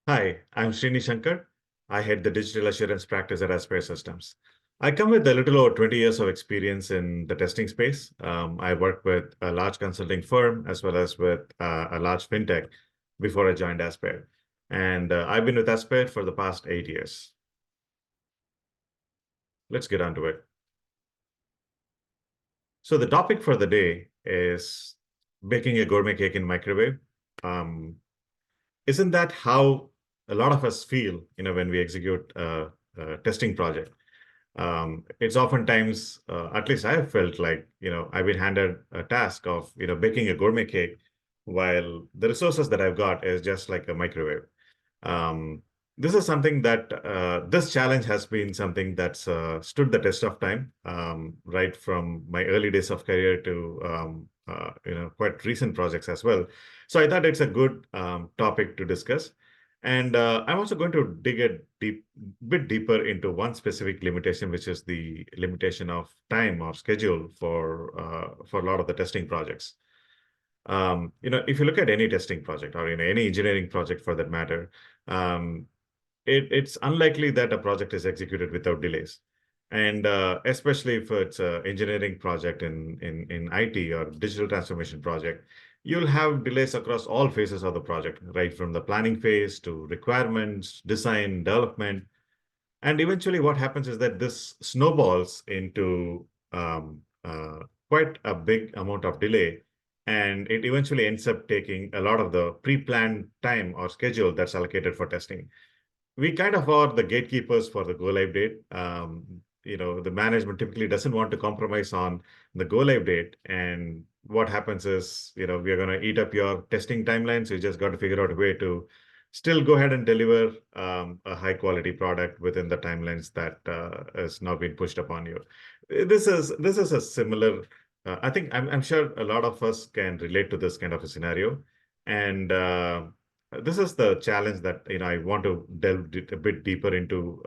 Hi, I'm Srini Shankar. I head the digital assurance practice at Aspire Systems. I come with a little over 20 years of experience in the testing space. I worked with a large consulting firm as well as with a large fintech before I joined Aspire. And I've been with Aspire for the past 8 years. Let's get on to it. So the topic for the day is baking a gourmet cake in microwave. Um, isn't that how a lot of us feel, when we execute a testing project? It's oftentimes, at least I've felt like, I've been handed a task of, baking a gourmet cake while the resources that I've got is just like a microwave. Um, this is something that this challenge has been something that's stood the test of time, right from my early days of career to quite recent projects as well. So I thought it's a good topic to discuss, and I'm also going to dig a bit deeper into one specific limitation, which is the limitation of time or schedule for a lot of the testing projects. If you look at any testing project or any engineering project for that matter, um, it's unlikely that a project is executed without delays. And especially if it's an engineering project in IT or digital transformation project, you'll have delays across all phases of the project, right from the planning phase to requirements, design, development. And eventually what happens is that this snowballs into quite a big amount of delay. And it eventually ends up taking a lot of the pre-planned time or schedule that's allocated for testing. We kind of are the gatekeepers for the go live date. The management typically doesn't want to compromise on the go live date. And what happens is, we are going to eat up your testing timelines. You just got to figure out a way to still go ahead and deliver a high quality product within the timelines that has now been pushed upon you. This is a similar. I think I'm sure a lot of us can relate to this kind of a scenario, and this is the challenge that I want to delve a bit deeper into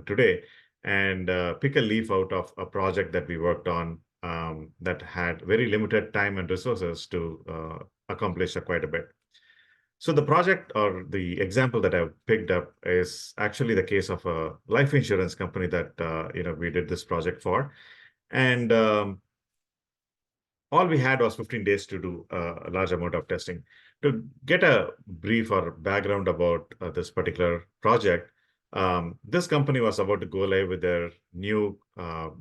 today, and pick a leaf out of a project that we worked on that had very limited time and resources to accomplish quite a bit. So the project or the example that I've picked up is actually the case of a life insurance company that we did this project for, and all we had was 15 days to do a large amount of testing. To get a brief or background about this particular project, this company was about to go live with their new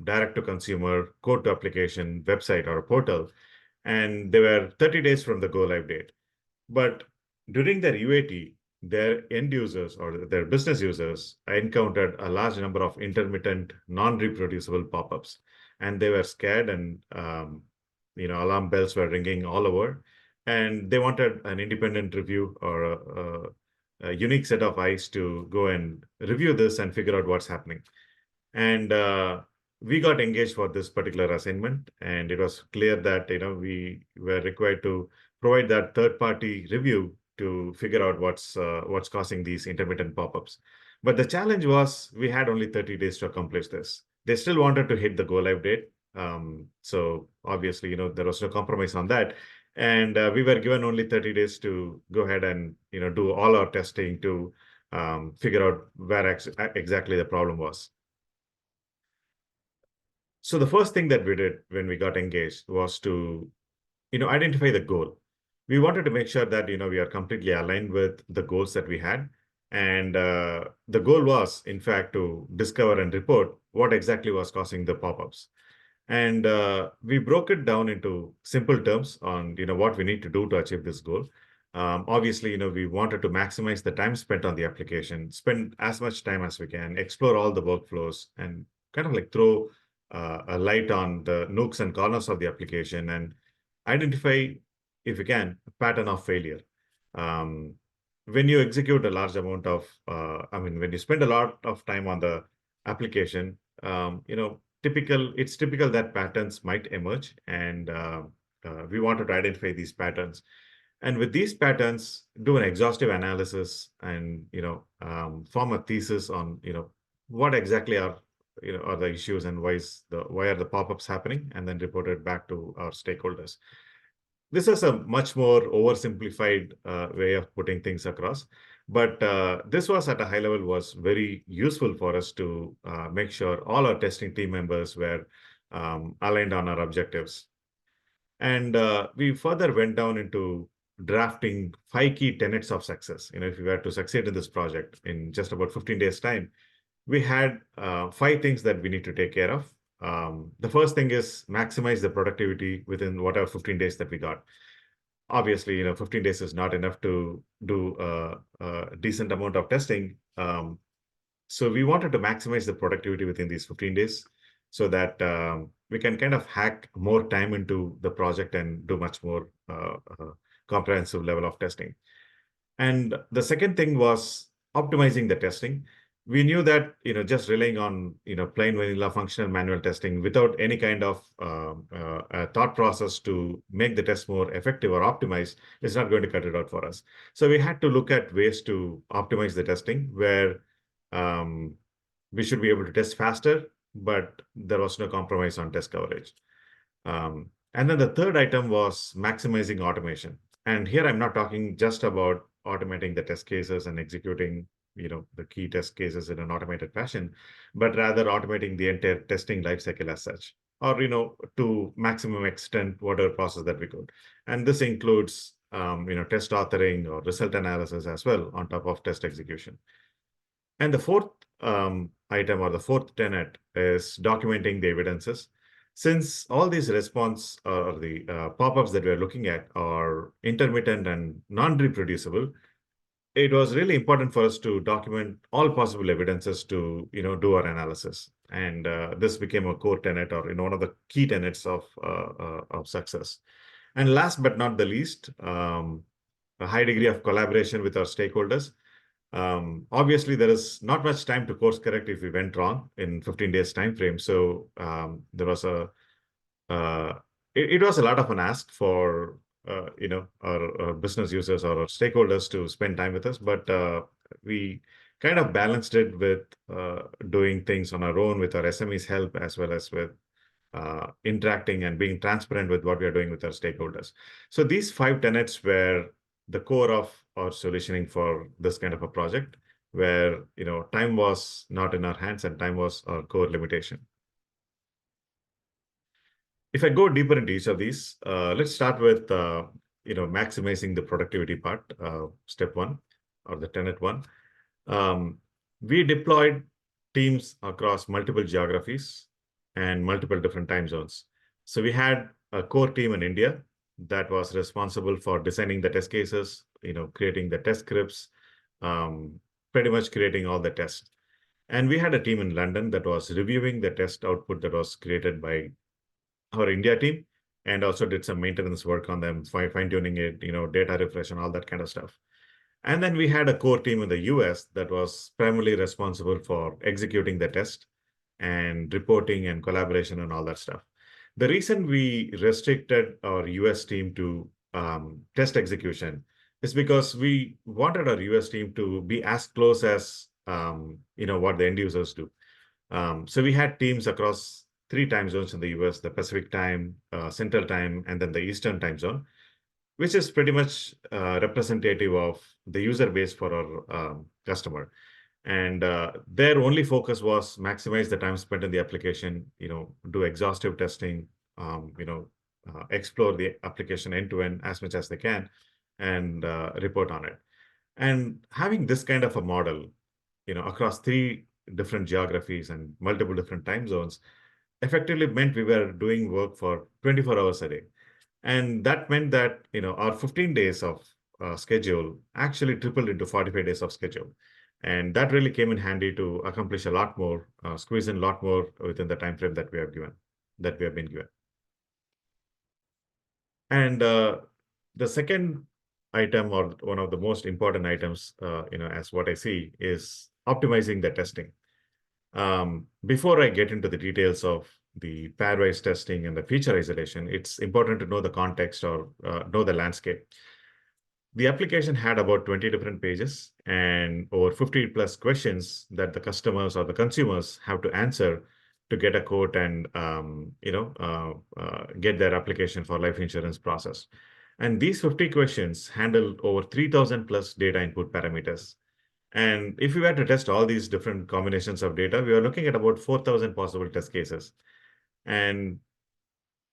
direct-to-consumer code-to-application website or a portal, and they were 30 days from the go live date. But during their UAT, their end users or their business users encountered a large number of intermittent, non-reproducible pop-ups, and they were scared, and alarm bells were ringing all over, and they wanted an independent review or a unique set of eyes to go and review this and figure out what's happening. And we got engaged for this particular assignment, and it was clear that we were required to provide that third-party review to figure out what's causing these intermittent pop-ups. But the challenge was we had only 30 days to accomplish this. They still wanted to hit the go live date. So obviously, there was no compromise on that. And we were given only 30 days to go ahead and do all our testing to figure out where exactly the problem was. So the first thing that we did when we got engaged was to, identify the goal. We wanted to make sure that, we are completely aligned with the goals that we had. And the goal was, in fact, to discover and report what exactly was causing the pop-ups. And we broke it down into simple terms on, what we need to do to achieve this goal. Obviously, we wanted to maximize the time spent on the application, spend as much time as we can, explore all the workflows, and kind of like throw a light on the nooks and corners of the application and identify, if you can, a pattern of failure. Um, when you execute a large amount of, when you spend a lot of time on the application, it's typical that patterns might emerge, and we wanted to identify these patterns. And with these patterns, do an exhaustive analysis and form a thesis on what exactly are the issues and why are the pop-ups happening, and then report it back to our stakeholders. This is a much more oversimplified way of putting things across. But this was at a high level was very useful for us to make sure all our testing team members were aligned on our objectives. And we further went down into drafting 5 key tenets of success. If we were to succeed in this project in just about 15 days time, we had 5 things that we need to take care of. The first thing is maximize the productivity within whatever 15 days that we got. Obviously, 15 days is not enough to do a decent amount of testing. So we wanted to maximize the productivity within these 15 days so that we can kind of hack more time into the project and do much more comprehensive level of testing. And the second thing was optimizing the testing. We knew that just relying on plain vanilla functional manual testing without any kind of thought process to make the test more effective or optimized is not going to cut it out for us. So we had to look at ways to optimize the testing where um, we should be able to test faster, but there was no compromise on test coverage. And then the third item was maximizing automation. And here I'm not talking just about automating the test cases and executing, the key test cases in an automated fashion, but rather automating the entire testing lifecycle as such, or, to maximum extent, whatever process that we could. And this includes, test authoring or result analysis as well on top of test execution. And the fourth item or the fourth tenet is documenting the evidences. Since all these response or the pop-ups that we're looking at are intermittent and non-reproducible, it was really important for us to document all possible evidences to do our analysis. And this became a core tenet or one of the key tenets of success. And last but not the least, a high degree of collaboration with our stakeholders. Obviously, there is not much time to course correct if we went wrong in 15 days time frame. So there was uh, it was a lot of an ask for our business users or our stakeholders to spend time with us, but we kind of balanced it with doing things on our own with our SMEs help as well as with interacting and being transparent with what we are doing with our stakeholders. So these 5 tenets were the core of our solutioning for this kind of a project, where time was not in our hands and time was our core limitation. If I go deeper into each of these, let's start with maximizing the productivity part, step 1 or the tenet 1. We deployed teams across multiple geographies and multiple different time zones. So we had a core team in India that was responsible for designing the test cases, creating the test scripts, pretty much creating all the tests. And we had a team in London that was reviewing the test output that was created by our India team, and also did some maintenance work on them, fine-tuning it, data refresh and all that kind of stuff. And then we had a core team in the US that was primarily responsible for executing the test and reporting and collaboration and all that stuff. The reason we restricted our US team to test execution is because we wanted our US team to be as close as what the end users do. So we had teams across 3 time zones in the US: the Pacific time, Central time, and then the Eastern time zone, which is pretty much representative of the user base for our customer. And their only focus was maximize the time spent in the application, do exhaustive testing, explore the application end to end as much as they can, and report on it. And having this kind of a model, across 3 different geographies and multiple different time zones, effectively meant we were doing work for 24 hours a day. And that meant that, our 15 days of schedule actually tripled into 45 days of schedule. And that really came in handy to accomplish a lot more, squeeze in a lot more within the time frame that we have been given. And the second item, or one of the most important items, as what I see, is optimizing the testing. Before I get into the details of the pairwise testing and the feature isolation, it's important to know the context or know the landscape. The application had about 20 different pages and over 50 plus questions that the customers or the consumers have to answer to get a quote and get their application for life insurance process. And these 50 questions handle over 3,000 plus data input parameters. And if we were to test all these different combinations of data, we are looking at about 4,000 possible test cases. And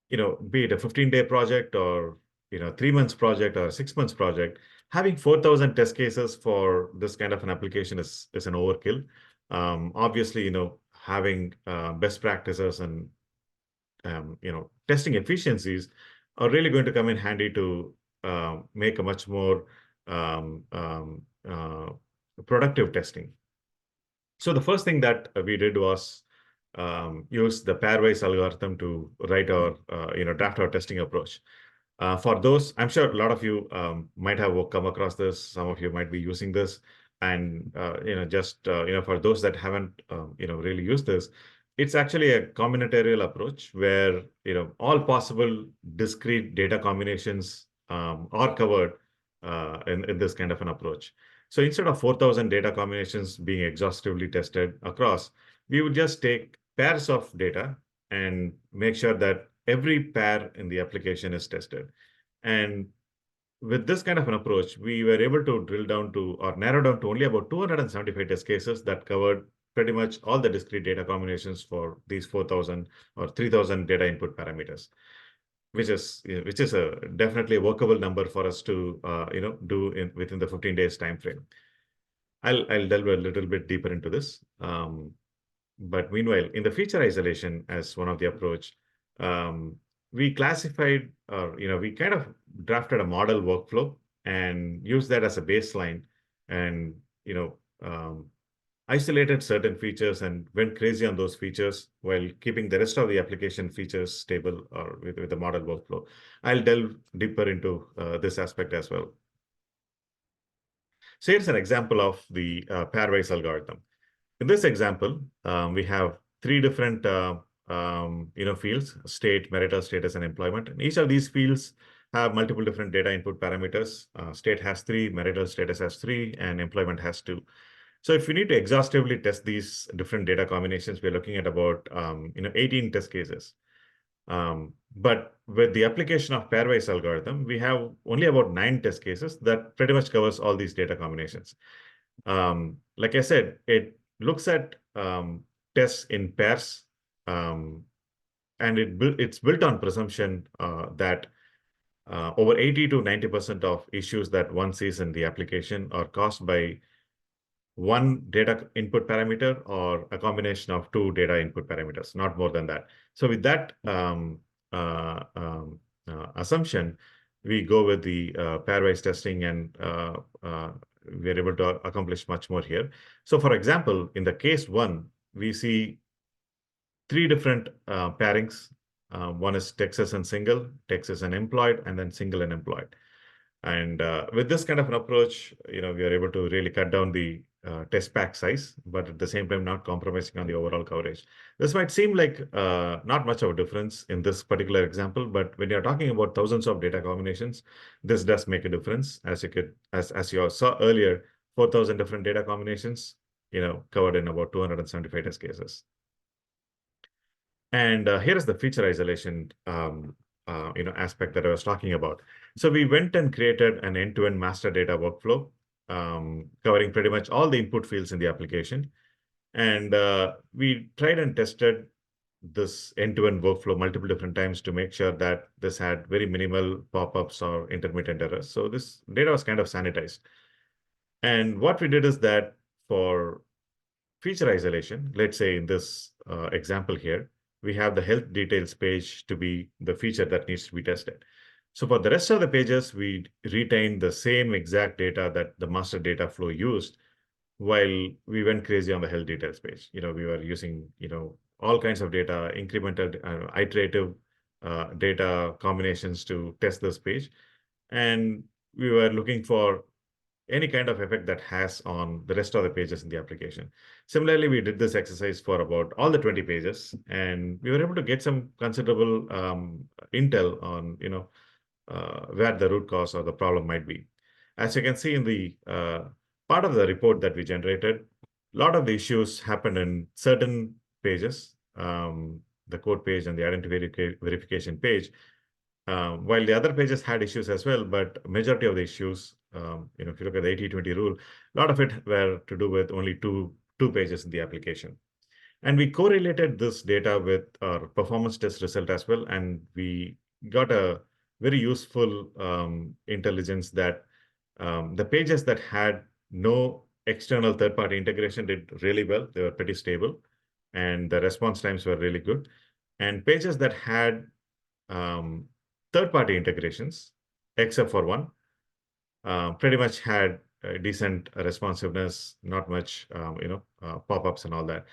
be it a 15-day project or 3 months project or 6 months project, having 4,000 test cases for this kind of an application is an overkill. Obviously, having best practices and testing efficiencies are really going to come in handy to make a much more um, um, uh, productive testing. So the first thing that we did was use the pairwise algorithm to write our, draft our testing approach. For those, I'm sure a lot of you might have come across this. Some of you might be using this, and for those that haven't, really used this, it's actually a combinatorial approach where all possible discrete data combinations are covered in this kind of an approach. So instead of 4,000 data combinations being exhaustively tested across, we would just take pairs of data and make sure that every pair in the application is tested. And with this kind of an approach, we were able to drill down to or narrow down to only about 275 test cases that covered pretty much all the discrete data combinations for these 4,000 or 3,000 data input parameters, which is a definitely a workable number for us to do within the 15 days time frame. I'll delve a little bit deeper into this. But meanwhile, in the feature isolation as one of the approach, we classified or we kind of drafted a model workflow and used that as a baseline, and isolated certain features and went crazy on those features while keeping the rest of the application features stable or with the model workflow. I'll delve deeper into this aspect as well. So here's an example of the pairwise algorithm. In this example, we have three different fields: state, marital status, and employment. And each of these fields have multiple different data input parameters. State has 3, marital status has 3, and employment has 2. So if we need to exhaustively test these different data combinations, we're looking at about 18 test cases. But with the application of pairwise algorithm, we have only about 9 test cases that pretty much covers all these data combinations. Like I said, it looks at tests in pairs, and it's built on presumption that over 80 to 90% of issues that one sees in the application are caused by one data input parameter or a combination of 2 data input parameters, not more than that. So with that assumption, we go with the pairwise testing, and we are able to accomplish much more here. So for example, in the case 1, we see 3 different pairings. One is Texas and single, Texas and employed, and then single and employed. And with this kind of an approach, we are able to really cut down the test pack size, but at the same time, not compromising on the overall coverage. This might seem like not much of a difference in this particular example, but when you're talking about thousands of data combinations, this does make a difference. As you saw earlier, 4,000 different data combinations, covered in about 275 test cases. And here is the feature isolation aspect that I was talking about. So we went and created an end-to-end master data workflow covering pretty much all the input fields in the application. And we tried and tested this end-to-end workflow multiple different times to make sure that this had very minimal pop-ups or intermittent errors. So this data was kind of sanitized. And what we did is that for feature isolation, let's say in this example here, we have the health details page to be the feature that needs to be tested. So for the rest of the pages, we retain the same exact data that the master data flow used while we went crazy on the health details page. We were using, all kinds of data, incremental, iterative data combinations to test this page. And we were looking for any kind of effect that has on the rest of the pages in the application. Similarly, we did this exercise for about all the 20 pages, and we were able to get some considerable intel on, where the root cause or the problem might be. As you can see in the part of the report that we generated, a lot of the issues happened in certain pages, the code page and the identity verification page. While the other pages had issues as well, but majority of the issues, if you look at the 80-20 rule, a lot of it were to do with only two pages in the application. And we correlated this data with our performance test result as well. And we got a very useful intelligence that the pages that had no external third-party integration did really well. They were pretty stable, and the response times were really good. And pages that had um, third-party integrations, except for one, pretty much had decent responsiveness, not much, pop-ups and all that.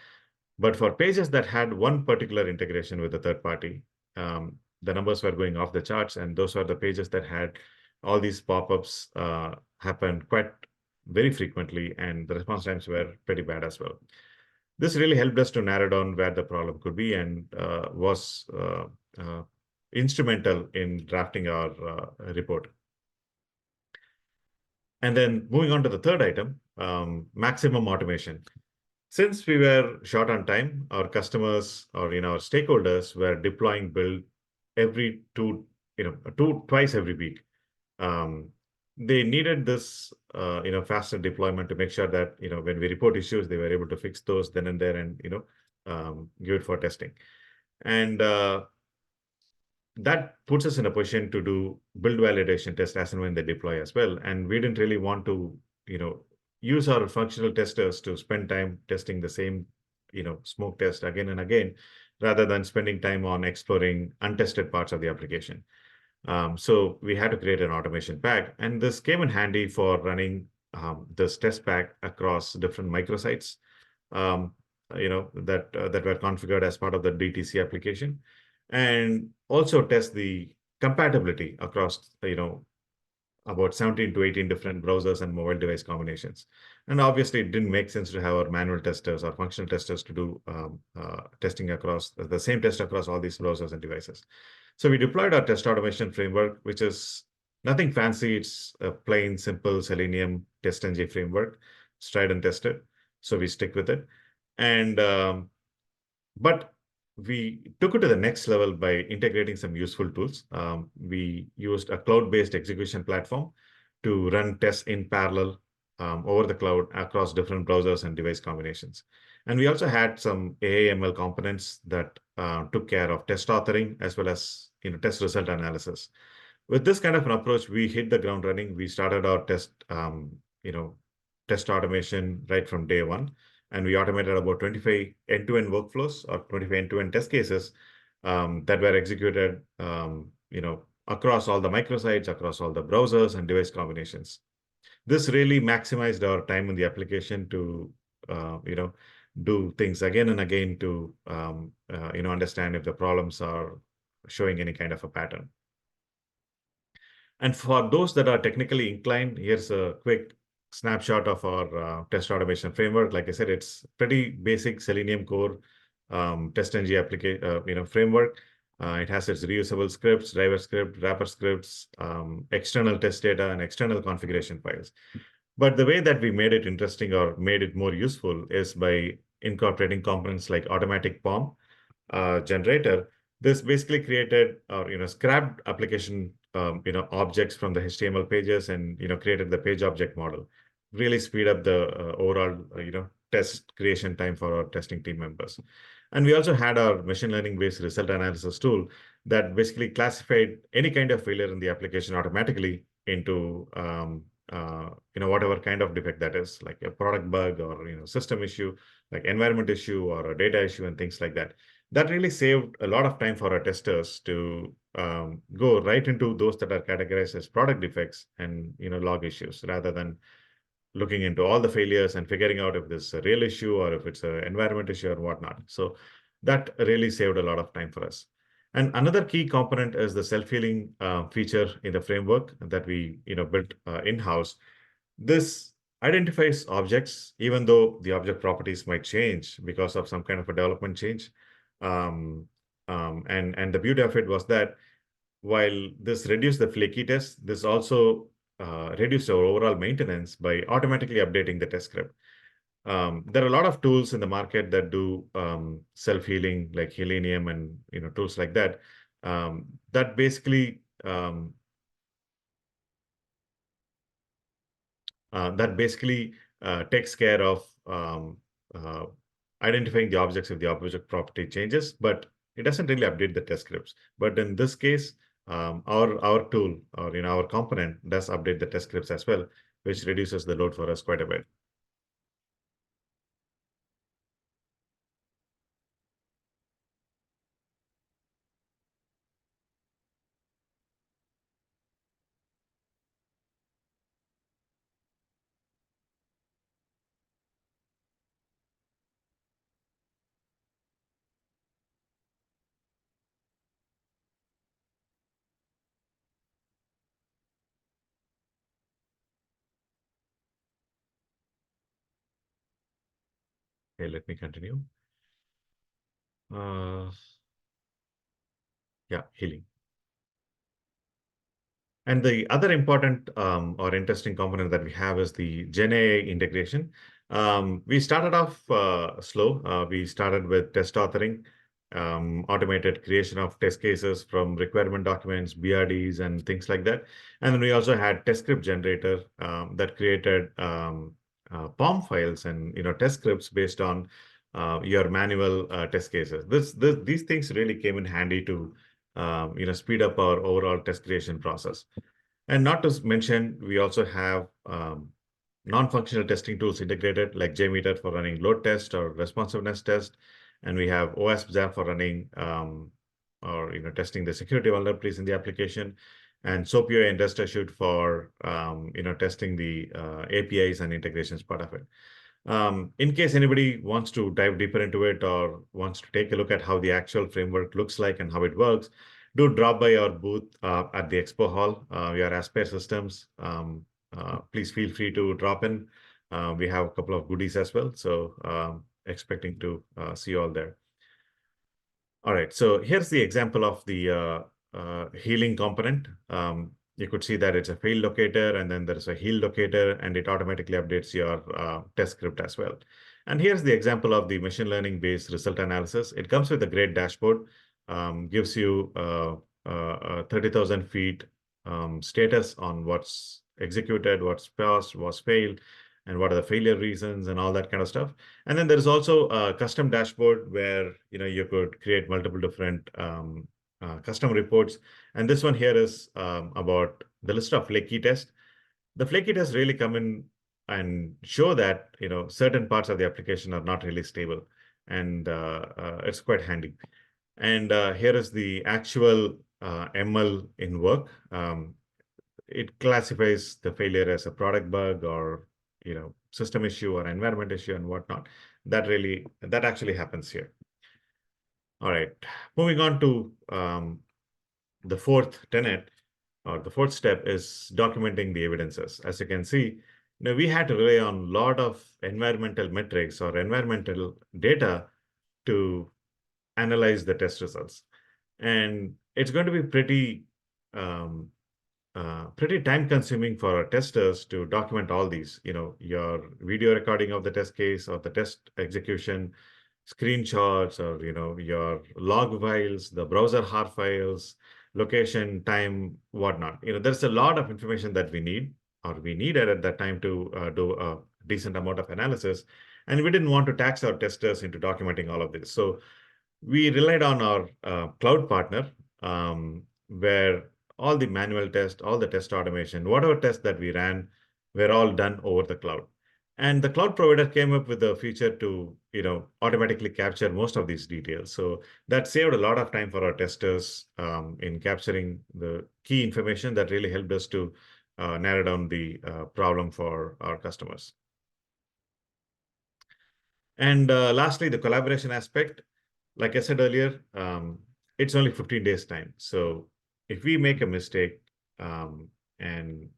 But for pages that had one particular integration with a third party, the numbers were going off the charts, and those were the pages that had all these pop-ups happen quite very frequently, and the response times were pretty bad as well. This really helped us to narrow down where the problem could be, and was instrumental in drafting our report. And then moving on to the third item, maximum automation. Since we were short on time, our customers or our stakeholders were deploying build every twice every week. They needed this faster deployment to make sure that when we report issues, they were able to fix those then and there, and give it for testing. And that puts us in a position to do build validation test as and when they deploy as well. And we didn't really want to use our functional testers to spend time testing the same smoke test again and again, rather than spending time on exploring untested parts of the application. So we had to create an automation pack, and this came in handy for running this test pack across different microsites that were configured as part of the DTC application, and also test the compatibility across about 17 to 18 different browsers and mobile device combinations. And obviously, it didn't make sense to have our manual testers or functional testers to do testing across the same test across all these browsers and devices. So we deployed our test automation framework, which is nothing fancy. It's a plain, simple Selenium TestNG framework. It's tried and tested, so we stick with it. And but we took it to the next level by integrating some useful tools. We used a cloud-based execution platform to run tests in parallel over the cloud across different browsers and device combinations. And we also had some AAML components that took care of test authoring as well as test result analysis. With this kind of an approach, we hit the ground running. We started our test automation right from day one. And we automated about 25 end-to-end workflows or 25 end-to-end test cases that were executed, across all the microsites, across all the browsers and device combinations. This really maximized our time in the application to, do things again and again to, understand if the problems are showing any kind of a pattern. And for those that are technically inclined, here's a quick snapshot of our test automation framework. Like I said, it's pretty basic Selenium core TestNG application, framework. It has its reusable scripts, driver script, wrapper scripts, external test data, and external configuration files. But the way that we made it interesting or made it more useful is by incorporating components like automatic POM generator. This basically created or scrapped application objects from the HTML pages and created the page object model. Really speed up the overall test creation time for our testing team members. And we also had our machine learning based result analysis tool that basically classified any kind of failure in the application automatically into whatever kind of defect that is, like a product bug or system issue, like environment issue or a data issue and things like that. That really saved a lot of time for our testers to go right into those that are categorized as product defects and log issues, rather than looking into all the failures and figuring out if this is a real issue or if it's an environment issue or whatnot. So that really saved a lot of time for us. And another key component is the self-healing feature in the framework that we built in-house. This identifies objects, even though the object properties might change because of some kind of a development change. And the beauty of it was that while this reduced the flaky test, this also reduced our overall maintenance by automatically updating the test script. There are a lot of tools in the market that do self-healing, like Selenium and tools like that, that basically um, that basically takes care of uh, identifying the objects if the object property changes, but it doesn't really update the test scripts. But in this case, our tool or our component does update the test scripts as well, which reduces the load for us quite a bit. Okay, let me continue. Uh, yeah, healing. And the other important or interesting component that we have is the Gen AI integration. We started off slow. We started with test authoring, automated creation of test cases from requirement documents, BRDs, and things like that. And then we also had test script generator that created POM files and test scripts based on your manual test cases. These things really came in handy to speed up our overall test creation process. And not to mention, we also have non-functional testing tools integrated, like JMeter for running load test or responsiveness test, and we have OWASP for running or testing the security vulnerabilities in the application, and SOAP-UI and Rest Assured for testing the APIs and integrations part of it. In case anybody wants to dive deeper into it or wants to take a look at how the actual framework looks like and how it works, do drop by our booth at the Expo Hall. We are Aspire Systems. Please feel free to drop in. We have a couple of goodies as well, so expecting to see you all there. All right, so here's the example of the healing component. You could see that it's a fail locator, and then there's a heal locator, and it automatically updates your test script as well. And here's the example of the machine learning-based result analysis. It comes with a great dashboard, gives you 30,000 feet status on what's executed, what's passed, what's failed, and what are the failure reasons and all that kind of stuff. And then there's also a custom dashboard where you could create multiple different custom reports. And this one here is about the list of flaky tests. The flaky tests really come in and show that certain parts of the application are not really stable, and it's quite handy. And here is the actual ML in work. It classifies the failure as a product bug or system issue or environment issue and whatnot. That actually happens here. All right, moving on to the fourth tenet, or the fourth step, is documenting the evidences. As you can see, we had to rely on a lot of environmental metrics or environmental data to analyze the test results. And it's going to be pretty time consuming for our testers to document all these, your video recording of the test case or the test execution, screenshots, or your log files, the browser har files, location, time, whatnot. There's a lot of information that we need or we needed at that time to do a decent amount of analysis, and we didn't want to tax our testers into documenting all of this. So we relied on our cloud partner, where all the manual tests, all the test automation, whatever tests that we ran, were all done over the cloud. And the cloud provider came up with a feature to, automatically capture most of these details. So that saved a lot of time for our testers in capturing the key information that really helped us to narrow down the problem for our customers. And lastly, the collaboration aspect. Like I said earlier, it's only 15 days time. So if we make a mistake, and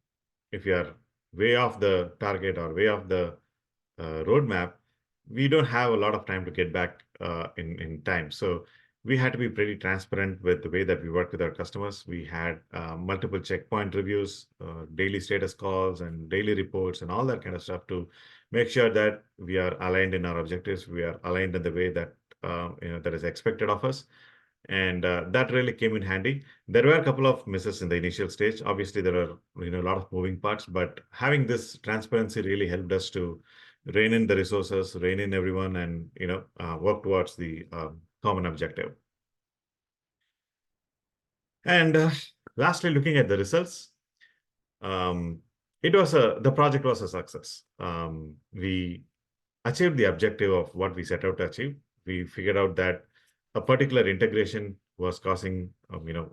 if you are way off the target or way off the roadmap, we don't have a lot of time to get back in time. So we had to be pretty transparent with the way that we work with our customers. We had multiple checkpoint reviews, daily status calls, and daily reports, and all that kind of stuff to make sure that we are aligned in our objectives. We are aligned in the way that that is expected of us. And that really came in handy. There were a couple of misses in the initial stage. Obviously, there were a lot of moving parts, but having this transparency really helped us to rein in the resources, rein in everyone, and work towards the common objective. And lastly, looking at the results, um, the project was a success. We achieved the objective of what we set out to achieve. We figured out that a particular integration was causing,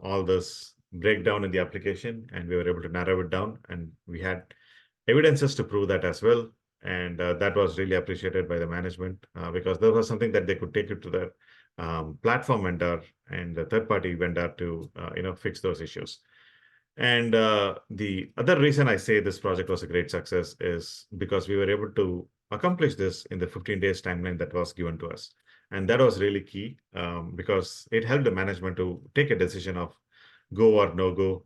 all this breakdown in the application, and we were able to narrow it down. And we had evidences to prove that as well. And that was really appreciated by the management because there was something that they could take it to the platform vendor and the third-party vendor to, fix those issues. And the other reason I say this project was a great success is because we were able to accomplish this in the 15 days timeline that was given to us. And that was really key because it helped the management to take a decision of go or no go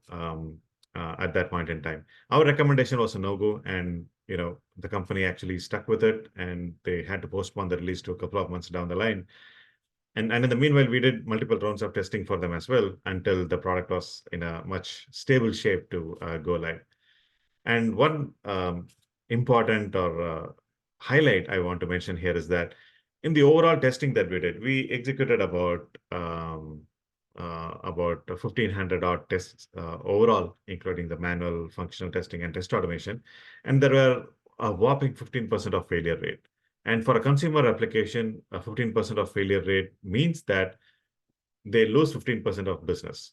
at that point in time. Our recommendation was a no go, and the company actually stuck with it, and they had to postpone the release to a couple of months down the line. And in the meanwhile, we did multiple rounds of testing for them as well until the product was in a much stable shape to go live. And one important or highlight I want to mention here is that in the overall testing that we did, we executed about 1,500 odd tests overall, including the manual functional testing and test automation. And there were a whopping 15% of failure rate. And for a consumer application, a 15% of failure rate means that they lose 15% of business.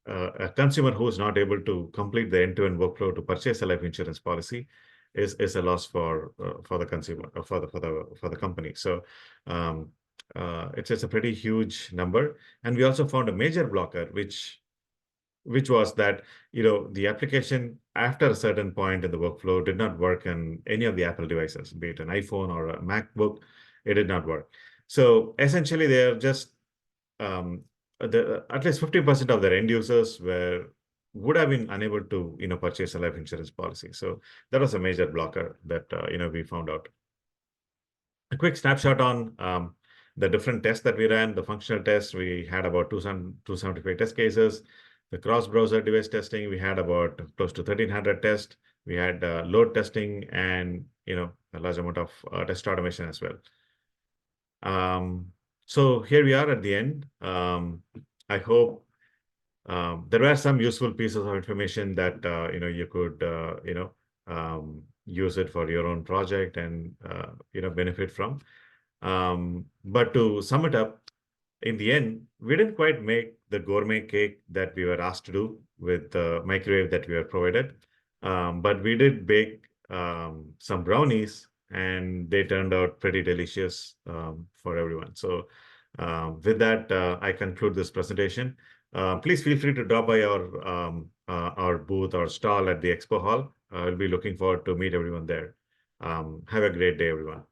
A consumer who is not able to complete the end-to-end workflow to purchase a life insurance policy is a loss for the consumer, for the company. So it's a pretty huge number. And we also found a major blocker, which was that the application after a certain point in the workflow did not work on any of the Apple devices, be it an iPhone or a MacBook. It did not work. So essentially, they are just at least 50% of their end users would have been unable to purchase a life insurance policy. So that was a major blocker that we found out. A quick snapshot on the different tests that we ran. The functional tests, we had about 275 test cases. The cross-browser device testing, we had about close to 1,300 tests. We had load testing and a large amount of test automation as well. So here we are at the end. I hope there were some useful pieces of information that you could use it for your own project and benefit from. But to sum it up, in the end, we didn't quite make the gourmet cake that we were asked to do with the microwave that we were provided. But we did bake some brownies, and they turned out pretty delicious for everyone. So with that, I conclude this presentation. Please feel free to drop by our booth or stall at the expo hall. I'll be looking forward to meet everyone there. Have a great day, everyone.